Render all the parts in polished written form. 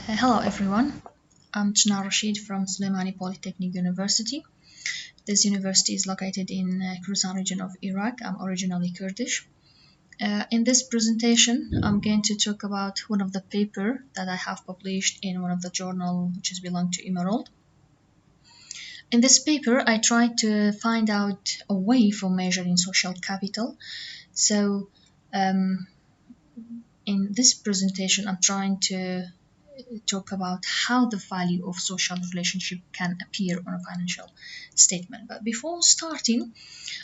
Hello everyone, I'm Chnar Rashid from Sulaimani Polytechnic University. This university is located in Khorasan region of Iraq. I'm originally Kurdish. In this presentation, I'm going to talk about one of the paper that I have published in one of the journal which is belong to Emerald. In this paper, I tried to find out a way for measuring social capital. So in this presentation, I'm trying to talk about how the value of social relationship can appear on a financial statement. But before starting,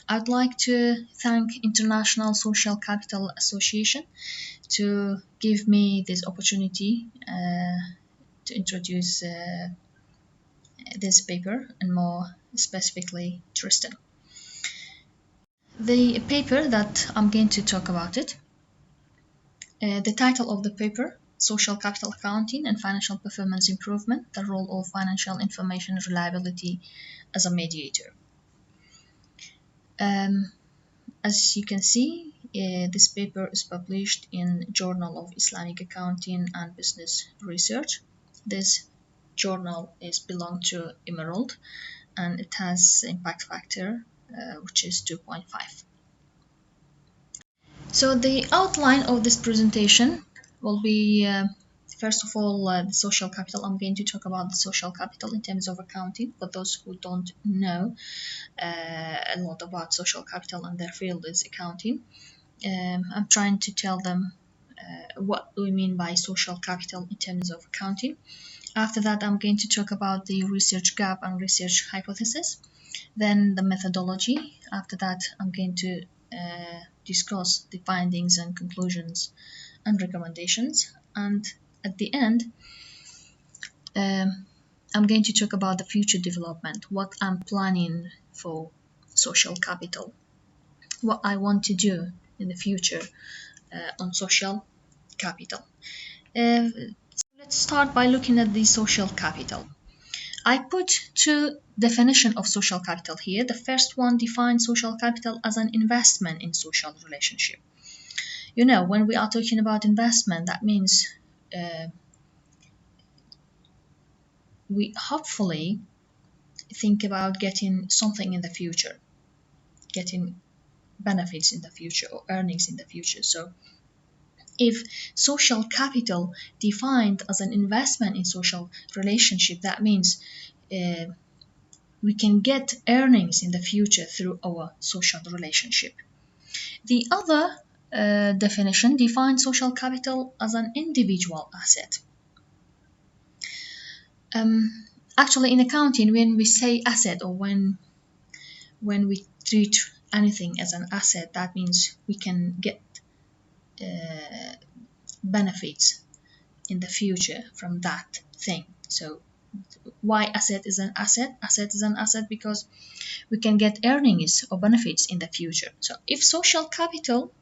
I'd like to thank International Social Capital Association to give me this opportunity to introduce this paper and more specifically Tristan. The paper that I'm going to talk about it, the title of the paper, Social Capital Accounting and Financial Performance Improvement, the role of financial information reliability as a mediator. As you can see, this paper is published in Journal of Islamic Accounting and Business Research. This journal belongs to Emerald and it has impact factor which is 2.5. So the outline of this presentation will be, first of all, the social capital. I'm going to talk about the social capital in terms of accounting. For those who don't know a lot about social capital and their field is accounting, I'm trying to tell them what do we mean by social capital in terms of accounting. After that, I'm going to talk about the research gap and research hypothesis, then the methodology. After that, I'm going to discuss the findings and conclusions and recommendations, and at the end I'm going to talk about the future development, what I'm planning for social capital, what I want to do in the future on social capital. Let's start by looking at the social capital. I put two definitions of social capital here. The first one defines social capital as an investment in social relationship. You know, when we are talking about investment, that means we hopefully think about getting something in the future, getting benefits in the future or earnings in the future. So if social capital defined as an investment in social relationship, that means we can get earnings in the future through our social relationship. The other definition defines social capital as an individual asset. Actually, in accounting, when we say asset or when we treat anything as an asset, that means we can get benefits in the future from that thing. So why asset is an asset? Asset is an asset because we can get earnings or benefits in the future. So if social capital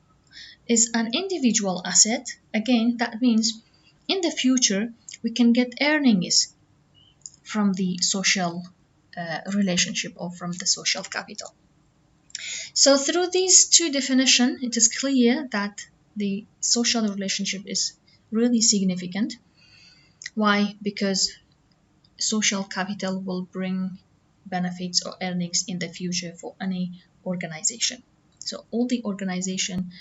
is an individual asset, again, that means in the future we can get earnings from the social relationship or from the social capital. So through these two definitions, it is clear that the social relationship is really significant. Why? Because social capital will bring benefits or earnings in the future for any organization. So all the organization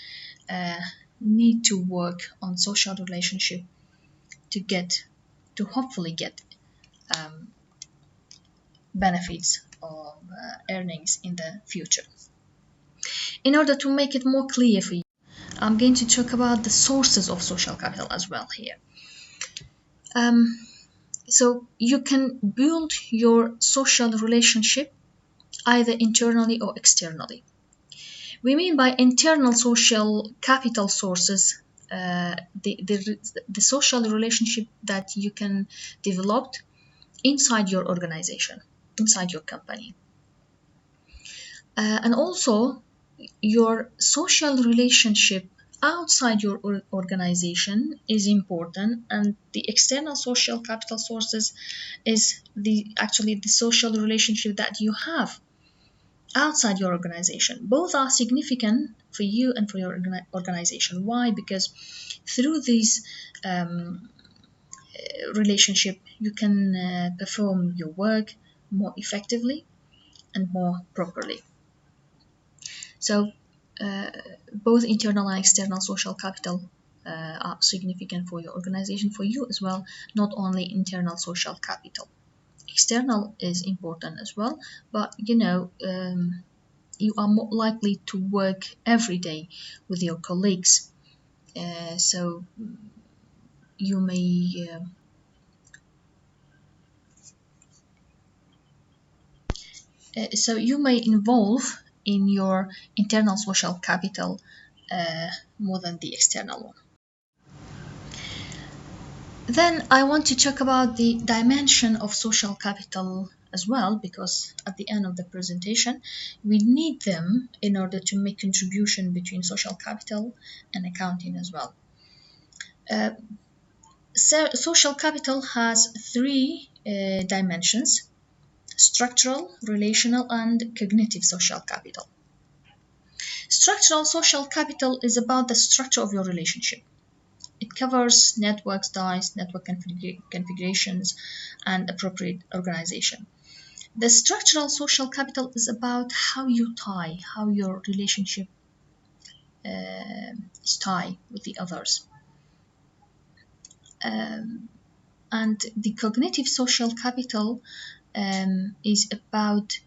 need to work on social relationship to hopefully get benefits or earnings in the future. In order to make it more clear for you, I'm going to talk about the sources of social capital as well here. So you can build your social relationship either internally or externally. We mean by internal social capital sources the social relationship that you can develop inside your organization, inside your company. And also your social relationship outside your organization is important, and the external social capital sources is actually the social relationship that you have outside your organization. Both are significant for you and for your organization. Why? Because through these relationship, you can perform your work more effectively and more properly. So both internal and external social capital are significant for your organization, for you as well, not only internal social capital. External is important as well, but you are more likely to work every day with your colleagues, so you may involve in your internal social capital more than the external one. Then I want to talk about the dimension of social capital as well, because at the end of the presentation we need them in order to make contribution between social capital and accounting as well. So social capital has three dimensions: structural, relational, and cognitive social capital. Structural social capital is about the structure of your relationship. It covers network styles, network configurations, and appropriate organization. The structural social capital is about how you tie, how your relationship is tied with the others. And the cognitive social capital is about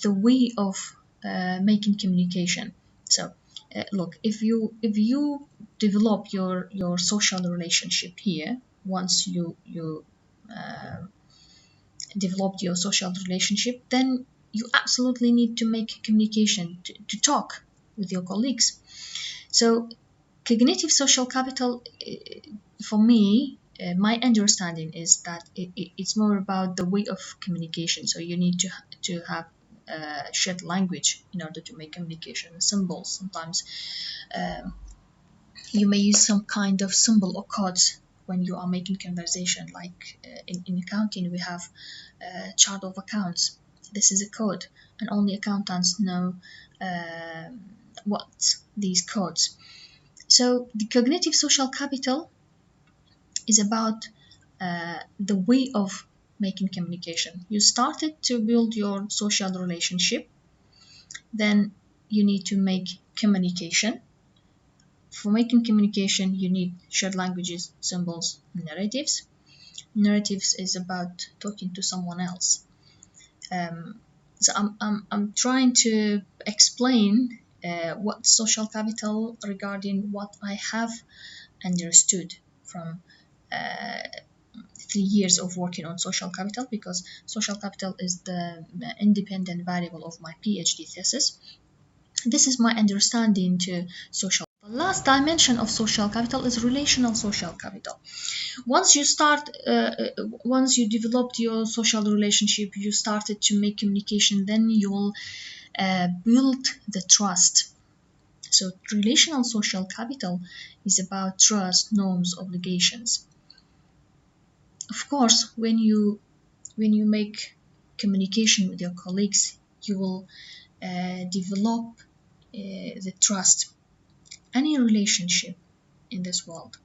the way of making communication. So look, if you develop your social relationship here, once you developed your social relationship, then you absolutely need to make communication, to talk with your colleagues. So cognitive social capital, for me, my understanding is that it's more about the way of communication. So you need to have shared language in order to make communication. Symbols, sometimes you may use some kind of symbol or codes when you are making conversation. Like in accounting, we have chart of accounts. This is a code, and only accountants know what these codes. So the cognitive social capital is about the way of making communication. You started to build your social relationship, then you need to make communication. For making communication, you need shared languages, symbols, and narratives. Narratives is about talking to someone else. So I'm trying to explain what social capital regarding what I have understood from 3 years of working on social capital, because social capital is the independent variable of my PhD thesis. This is my understanding to social. The last dimension of social capital is relational social capital. Once you developed your social relationship, you started to make communication, then you'll build the trust. So relational social capital is about trust, norms, obligations. Of course, when you make communication with your colleagues, you will develop the trust. Any relationship in this world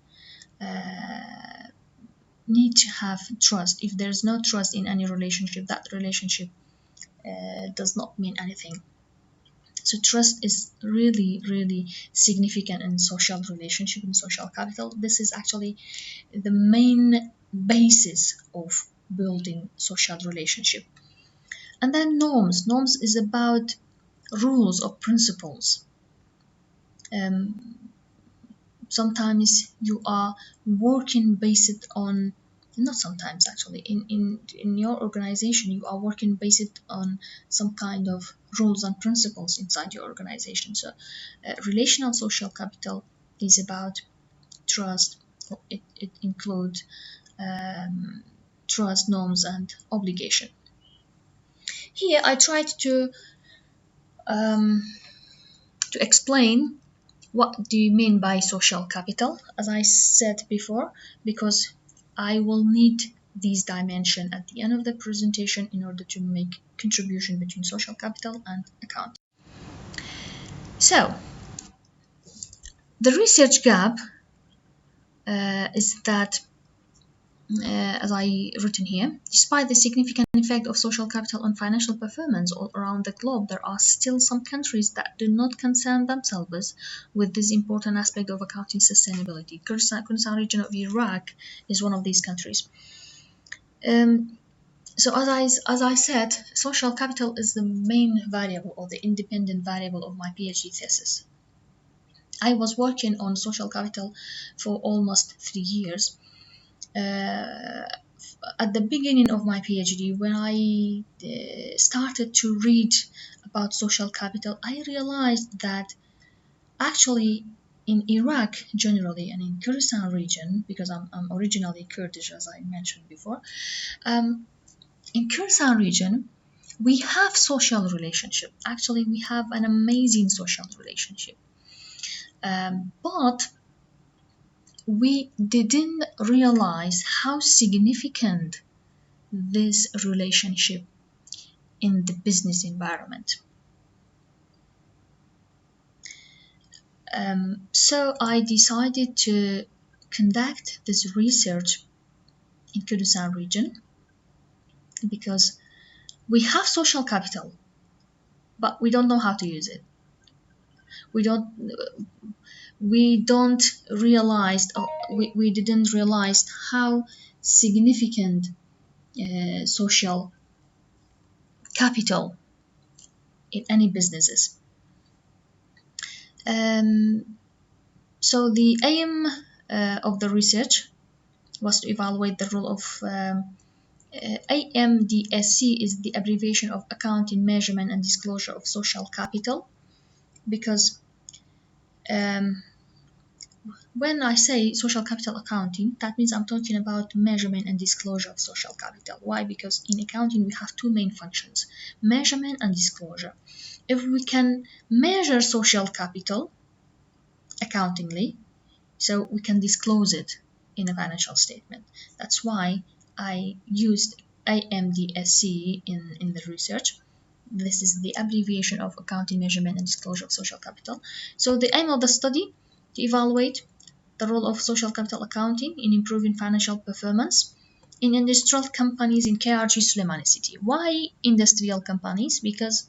need to have trust. If there's no trust in any relationship, that relationship does not mean anything. So trust is really, really significant in social relationship and social capital. This is actually the main basis of building social relationship. And then norms. Norms is about rules or principles. Sometimes you are working based on, not sometimes actually, in your organization you are working based on some kind of rules and principles inside your organization. So relational social capital is about trust. It includes trust, norms, and obligation. Here I tried to explain what do you mean by social capital, as I said before, because I will need these dimensions at the end of the presentation in order to make contribution between social capital and accounting. So the research gap is that as I written here, despite the significant effect of social capital on financial performance all around the globe, there are still some countries that do not concern themselves with this important aspect of accounting sustainability. Kurdistan region of Iraq is one of these countries. So as I said, social capital is the main variable or the independent variable of my PhD thesis. I was working on social capital for almost 3 years. At the beginning of my PhD, when I started to read about social capital, I realized that actually in Iraq generally and in Kurdistan region, because I'm originally Kurdish as I mentioned before, in Kurdistan region, we have social relationship. Actually, we have an amazing social relationship. But we didn't realize how significant this relationship in the business environment. So I decided to conduct this research in Kurdistan region because we have social capital, but we don't know how to use it. We don't realize, or we didn't realize how significant social capital in any businesses. So the aim of the research was to evaluate the role of AMDSC is the abbreviation of Accounting, Measurement and Disclosure of Social Capital, because when I say social capital accounting, that means I'm talking about measurement and disclosure of social capital. Why? Because in accounting we have two main functions, measurement and disclosure. If we can measure social capital accountingly, so we can disclose it in a financial statement. That's why I used AMDSC in the research. This is the abbreviation of Accounting, Measurement and Disclosure of Social Capital. So the aim of the study to evaluate the role of social capital accounting in improving financial performance in industrial companies in KRG Suleimani city. Why industrial companies? Because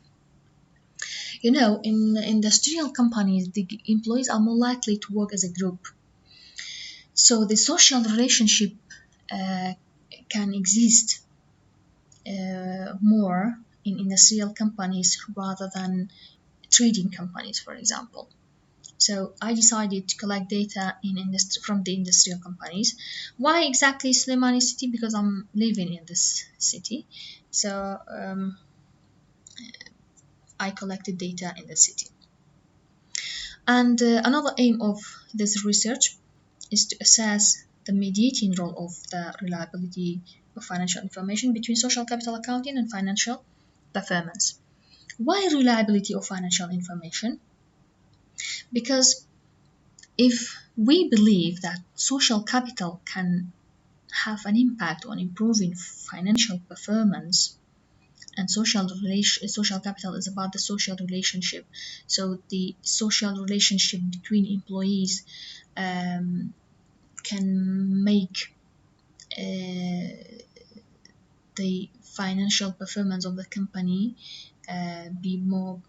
in industrial companies, the employees are more likely to work as a group. So the social relationship can exist more in industrial companies rather than trading companies, for example. So I decided to collect data from the industrial companies. Why exactly Suleimani city? Because I'm living in this city. So I collected data in the city. And another aim of this research is to assess the mediating role of the reliability of financial information between social capital accounting and financial performance. Why reliability of financial information? Because if we believe that social capital can have an impact on improving financial performance, and social capital is about the social relationship, so the social relationship between employees can make the financial performance of the company be more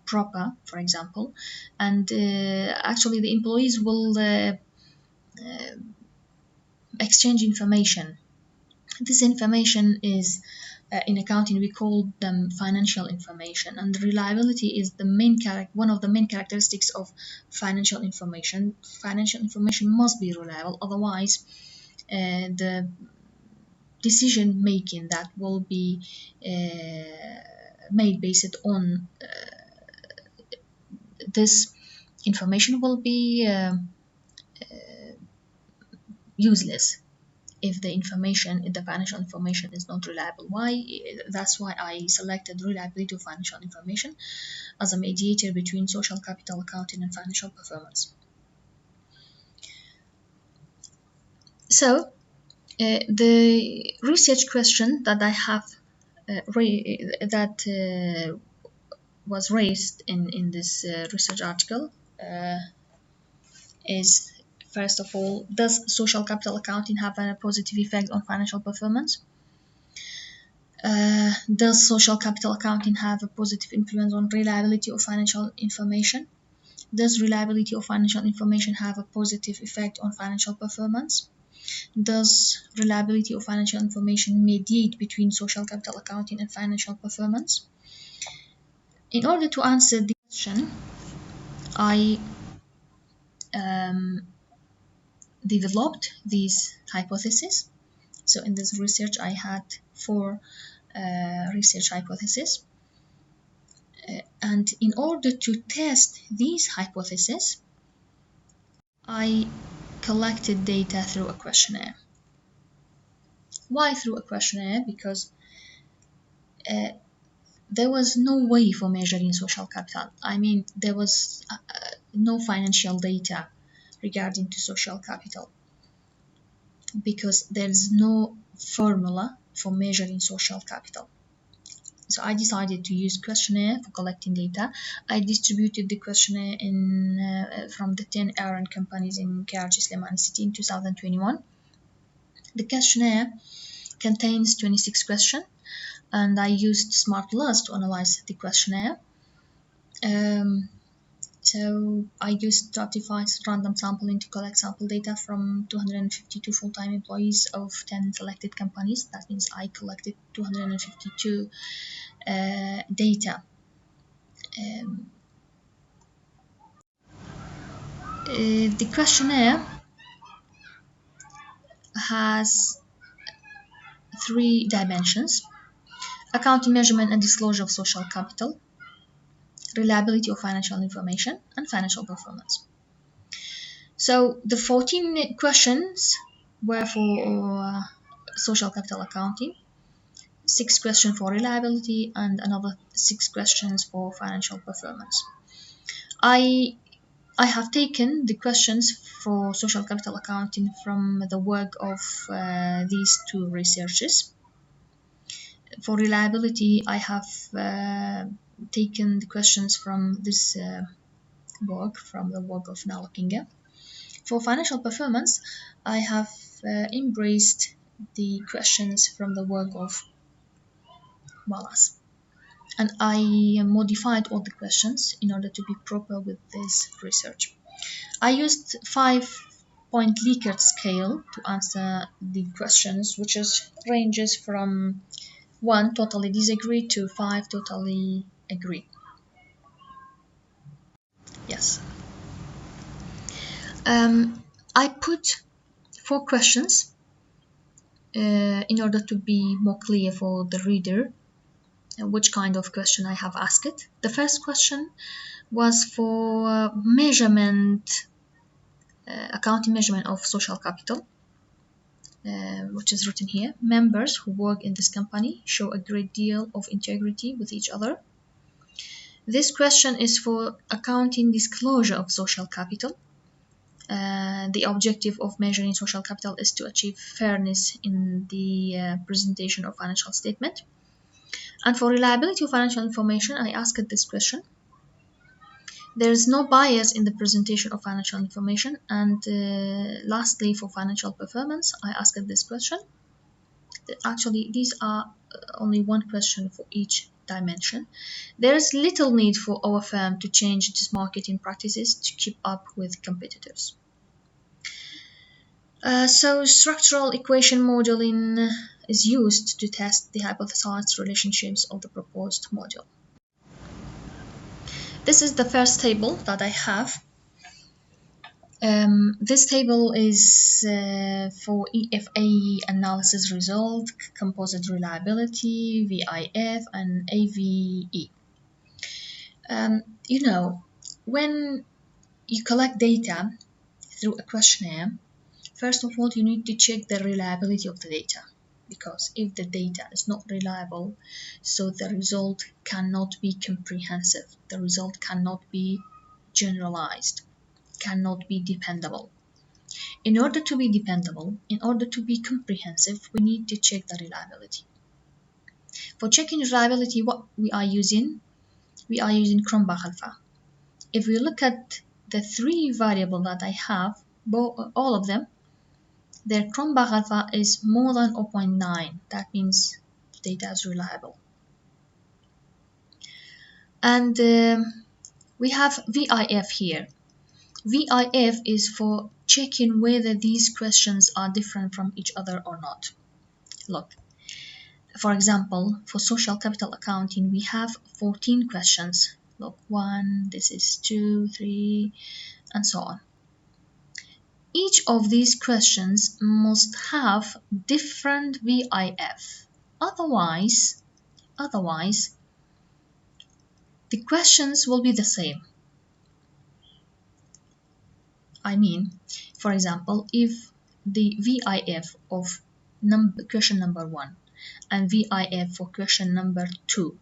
proper, for example, and actually the employees will exchange information. This information is in accounting we call them financial information, and reliability is one of the main characteristics of financial information. Financial information must be reliable, otherwise the decision making that will be made based on this information will be useless if the financial information is not reliable. That's why I selected reliability of financial information as a mediator between social capital accounting and financial performance. So the research question that I have was raised in this research article is First of all, does social capital accounting have a positive effect on financial performance? Does social capital accounting have a positive influence on reliability of financial information? Does reliability of financial information have a positive effect on financial performance? Does reliability of financial information mediate between social capital accounting and financial performance? In order to answer the question, I developed these hypotheses. So in this research, I had 4 research hypotheses. And in order to test these hypotheses, I collected data through a questionnaire. Why through a questionnaire? Because there was no way for measuring social capital. I mean, there was no financial data regarding to social capital, because there's no formula for measuring social capital. So I decided to use questionnaire for collecting data. I distributed the questionnaire from the 10 Aaron companies in Karachi, Slimani City in 2021. The questionnaire contains 26 questions, and I used Smart Plus to analyze the questionnaire. So I used stratified random sampling to collect sample data from 252 full-time employees of 10 selected companies. That means I collected 252 data. The questionnaire has 3 dimensions: accounting, measurement, and disclosure of social capital, reliability of financial information, and financial performance. So the 14 questions were for social capital accounting, 6 questions for reliability, and another 6 questions for financial performance. I have taken the questions for social capital accounting from the work of these 2 researchers. For reliability, I have taken the questions from this work, from the work of Nalakinga. For financial performance, I have embraced the questions from the work of Wallace, and I modified all the questions in order to be proper with this research. I used 5-point Likert scale to answer the questions, which ranges from 1 totally disagree to 5 totally agree. Yes. I put 4 questions in order to be more clear for the reader which kind of question I have asked. The first question was for measurement, accounting measurement of social capital, which is written here. Members who work in this company show a great deal of integrity with each other. This question is for accounting disclosure of social capital. The objective of measuring social capital is to achieve fairness in the presentation of financial statement. And for reliability of financial information, I asked this question. There is no bias in the presentation of financial information. And lastly, for financial performance, I asked this question. Actually, these are only 1 question for each dimension. There is little need for our firm to change its marketing practices to keep up with competitors. So structural equation modeling is used to test the hypothesized relationships of the proposed model. This is the first table that I have. This table is for EFA analysis result, composite reliability, VIF, and AVE. When you collect data through a questionnaire, first of all, you need to check the reliability of the data, because if the data is not reliable, so the result cannot be comprehensive, the result cannot be generalized, cannot be dependable. In order to be dependable, in order to be comprehensive, we need to check the reliability. For checking reliability, what we are using Cronbach alpha. If we look at the 3 variables that I have, all of them, their Cronbach alpha is more than 0.9. That means the data is reliable. And we have VIF here. VIF is for checking whether these questions are different from each other or not. Look, for example, for social capital accounting, we have 14 questions. Look, 1, this is 2, 3, and so on. Each of these questions must have different VIF. Otherwise, the questions will be the same. I mean, for example, if the VIF of question number 1 and VIF for question number 2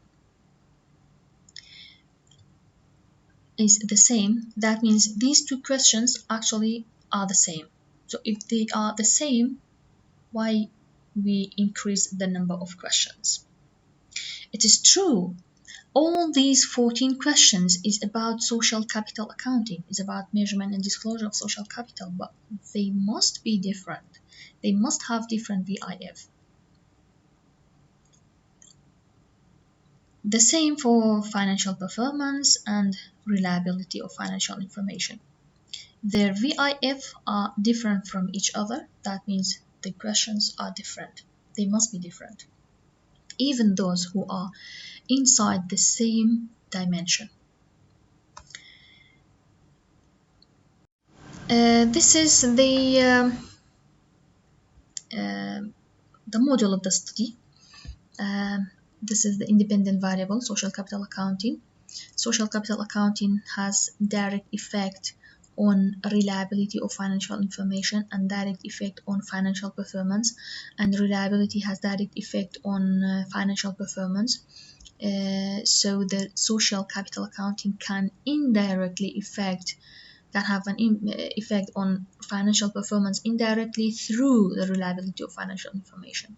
is the same, that means these two questions actually are the same. So if they are the same, why we increase the number of questions? It is true, all these 14 questions is about social capital accounting, is about measurement and disclosure of social capital, but they must be different. They must have different VIF. The same for financial performance and reliability of financial information. Their VIF are different from each other. That means the questions are different. They must be different, even those who are inside the same dimension. This is the model of the study. This is the independent variable, social capital accounting. Social capital accounting has direct effect on reliability of financial information and direct effect on financial performance, and reliability has direct effect on financial performance. So the social capital accounting can indirectly have an effect on financial performance indirectly through the reliability of financial information.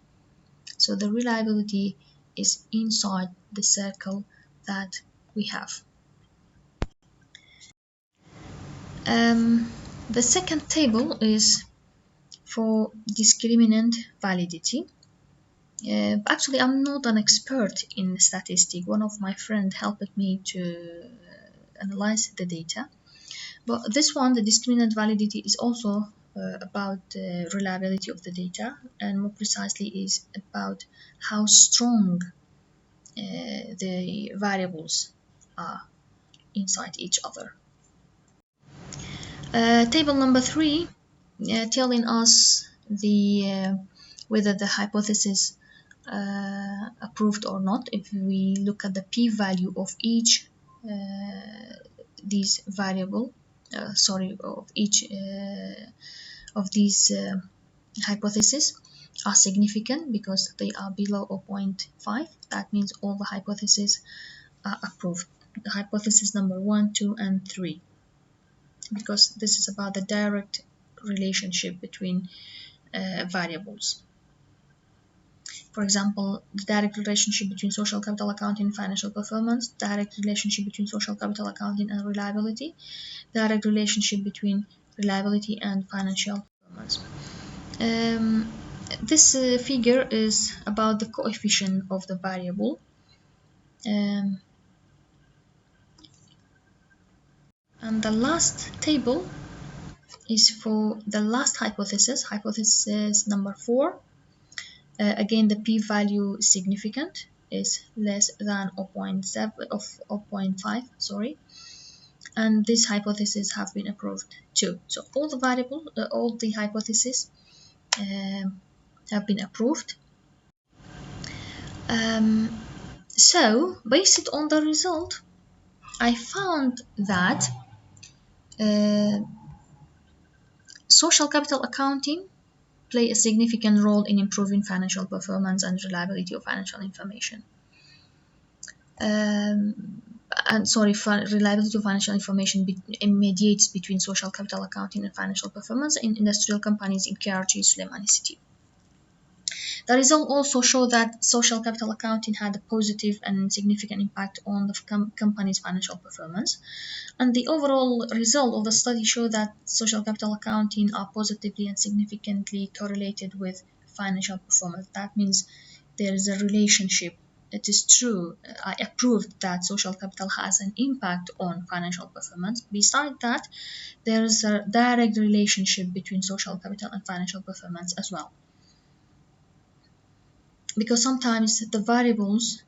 So the reliability is inside the circle that we have. The second table is for discriminant validity. Actually, I'm not an expert in statistics. One of my friends helped me to analyze the data. But this one, the discriminant validity, is also about the reliability of the data, and more precisely is about how strong the variables are inside each other. Table number 3 telling us whether the hypothesis approved or not. If we look at the p-value of each these variable, of each of these hypotheses are significant because they are below 0.5. That means all the hypotheses are approved. The hypothesis number 1, 2, and 3, because this is about the direct relationship between variables. For example, the direct relationship between social capital accounting and financial performance, direct relationship between social capital accounting and reliability, direct relationship between reliability and financial performance. This figure is about the coefficient of the variable. And the last table is for the last hypothesis number 4. Again, the p-value is significant, is less than 0.5, sorry, and these hypotheses have been approved too. So all the hypotheses have been approved. So based on the result, I found that social capital accounting play a significant role in improving financial performance and reliability of financial information. Reliability of financial information mediates between social capital accounting and financial performance in industrial companies in KRG Suleimani City. The result also showed that social capital accounting had a positive and significant impact on the company's financial performance. And the overall result of the study showed that social capital accounting are positively and significantly correlated with financial performance. That means there is a relationship. It is true. I approved that social capital has an impact on financial performance. Besides that, there is a direct relationship between social capital and financial performance as well. Because sometimes the variables,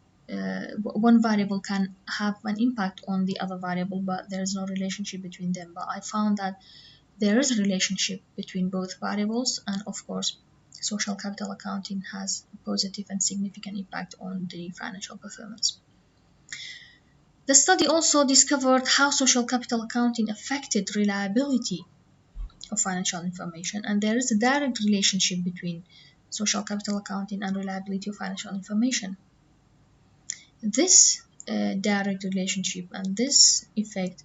one variable can have an impact on the other variable, but there is no relationship between them. But I found that there is a relationship between both variables, and of course, social capital accounting has a positive and significant impact on the financial performance. The study also discovered how social capital accounting affected reliability of financial information, and there is a direct relationship between social capital accounting and reliability of financial information. This direct relationship and this effect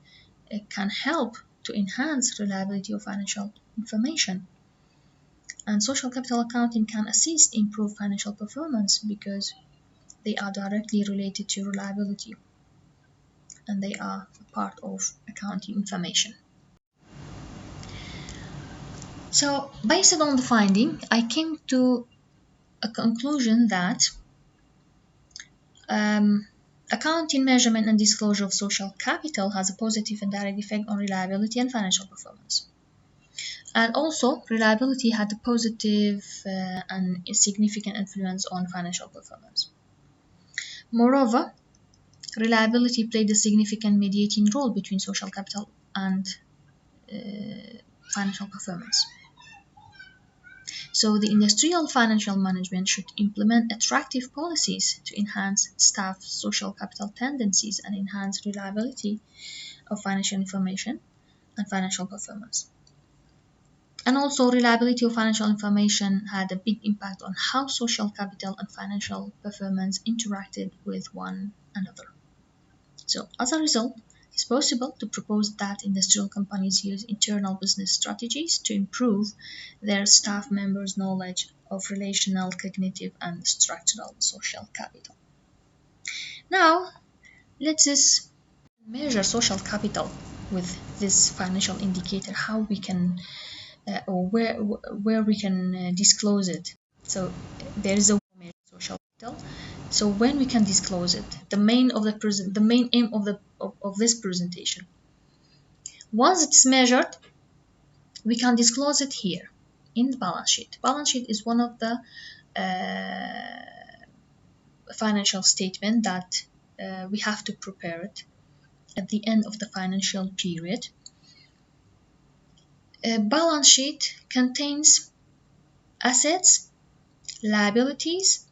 can help to enhance reliability of financial information. And social capital accounting can assist improve financial performance because they are directly related to reliability and they are a part of accounting information. So based on the finding, I came to a conclusion that accounting measurement and disclosure of social capital has a positive and direct effect on reliability and financial performance. And also, reliability had a positive and significant influence on financial performance. Moreover, reliability played a significant mediating role between social capital and financial performance. So the industrial financial management should implement attractive policies to enhance staff social capital tendencies and enhance reliability of financial information and financial performance. And also, reliability of financial information had a big impact on how social capital and financial performance interacted with one another. So as a result, it's possible to propose that industrial companies use internal business strategies to improve their staff members' knowledge of relational, cognitive, and structural social capital. Now, let's measure social capital with this financial indicator, how we can or where we can disclose it. So there is a measure social capital. So when we can disclose it, the main aim of this presentation. Once it's measured, we can disclose it here in the balance sheet. Balance sheet is one of the financial statement that we have to prepare it at the end of the financial period. A balance sheet contains assets, liabilities,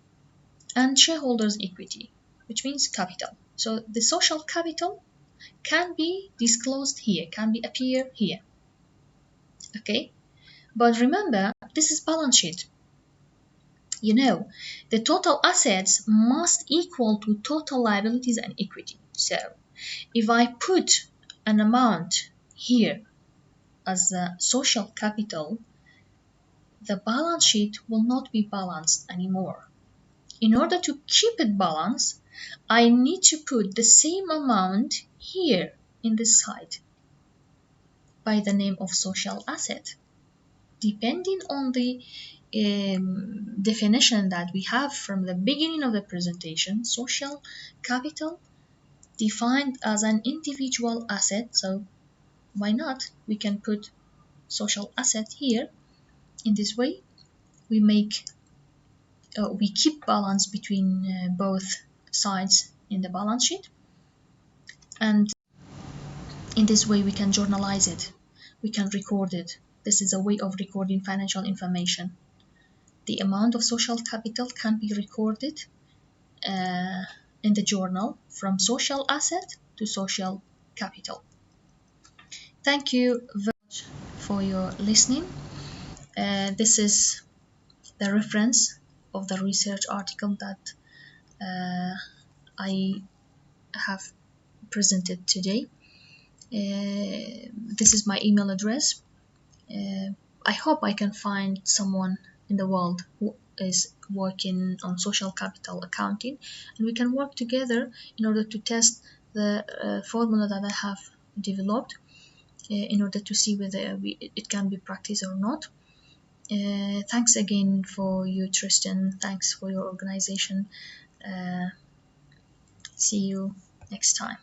and shareholders' equity, which means capital. So the social capital can be disclosed here, can appear here. Okay, but remember, this is balance sheet. You know, the total assets must equal to total liabilities and equity. So if I put an amount here as a social capital, the balance sheet will not be balanced anymore. In order to keep it balanced, I need to put the same amount here in this side by the name of social asset. Depending on the definition that we have from the beginning of the presentation, social capital defined as an individual asset. So why not? We can put social asset here. In this way, we keep balance between both sides in the balance sheet, and in this way we can journalize it, we can record it. This is a way of recording financial information. The amount of social capital can be recorded in the journal from social asset to social capital. Thank you very much for your listening. This is the reference of the research article that I have presented today. This is my email address. I hope I can find someone in the world who is working on social capital accounting, and we can work together in order to test the formula that I have developed in order to see whether it can be practiced or not. Thanks again for you, Tristan. Thanks for your organization. See you next time.